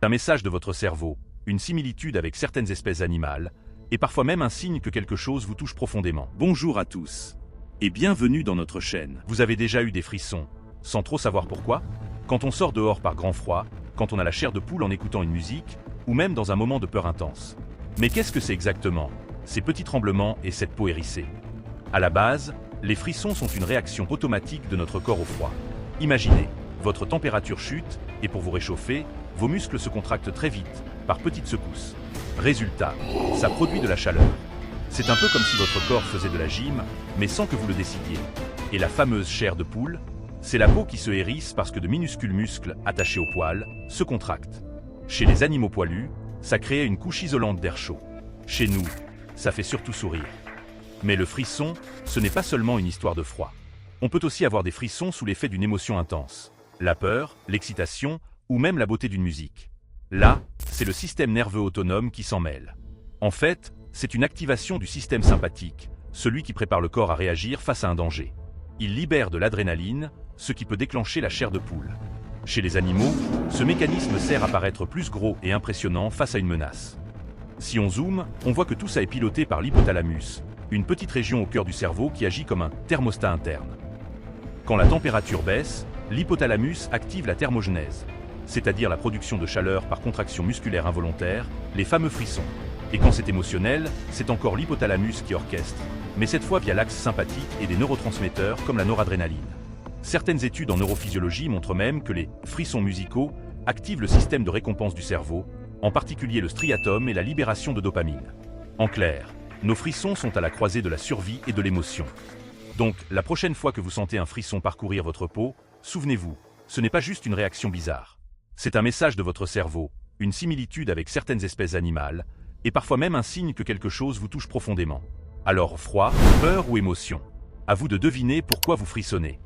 Un message de votre cerveau, une similitude avec certaines espèces animales, et parfois même un signe que quelque chose vous touche profondément. Bonjour à tous, et bienvenue dans notre chaîne. Vous avez déjà eu des frissons, sans trop savoir pourquoi? Quand on sort dehors par grand froid, quand on a la chair de poule en écoutant une musique, ou même dans un moment de peur intense. Mais qu'est-ce que c'est exactement, ces petits tremblements et cette peau hérissée? À la base, les frissons sont une réaction automatique de notre corps au froid. Imaginez, votre température chute, et pour vous réchauffer, vos muscles se contractent très vite, par petites secousses. Résultat, ça produit de la chaleur. C'est un peu comme si votre corps faisait de la gym, mais sans que vous le décidiez. Et la fameuse chair de poule, c'est la peau qui se hérisse parce que de minuscules muscles attachés aux poils se contractent. Chez les animaux poilus, ça crée une couche isolante d'air chaud. Chez nous, ça fait surtout sourire. Mais le frisson, ce n'est pas seulement une histoire de froid. On peut aussi avoir des frissons sous l'effet d'une émotion intense. La peur, l'excitation, ou même la beauté d'une musique. Là, c'est le système nerveux autonome qui s'en mêle. En fait, c'est une activation du système sympathique, celui qui prépare le corps à réagir face à un danger. Il libère de l'adrénaline, ce qui peut déclencher la chair de poule. Chez les animaux, ce mécanisme sert à paraître plus gros et impressionnant face à une menace. Si on zoome, on voit que tout ça est piloté par l'hypothalamus, une petite région au cœur du cerveau qui agit comme un thermostat interne. Quand la température baisse, l'hypothalamus active la thermogenèse, c'est-à-dire la production de chaleur par contraction musculaire involontaire, les fameux frissons. Et quand c'est émotionnel, c'est encore l'hypothalamus qui orchestre, mais cette fois via l'axe sympathique et des neurotransmetteurs comme la noradrénaline. Certaines études en neurophysiologie montrent même que les frissons musicaux activent le système de récompense du cerveau, en particulier le striatum et la libération de dopamine. En clair, nos frissons sont à la croisée de la survie et de l'émotion. Donc, la prochaine fois que vous sentez un frisson parcourir votre peau, souvenez-vous, ce n'est pas juste une réaction bizarre. C'est un message de votre cerveau, une similitude avec certaines espèces animales, et parfois même un signe que quelque chose vous touche profondément. Alors froid, peur ou émotion? À vous de deviner pourquoi vous frissonnez.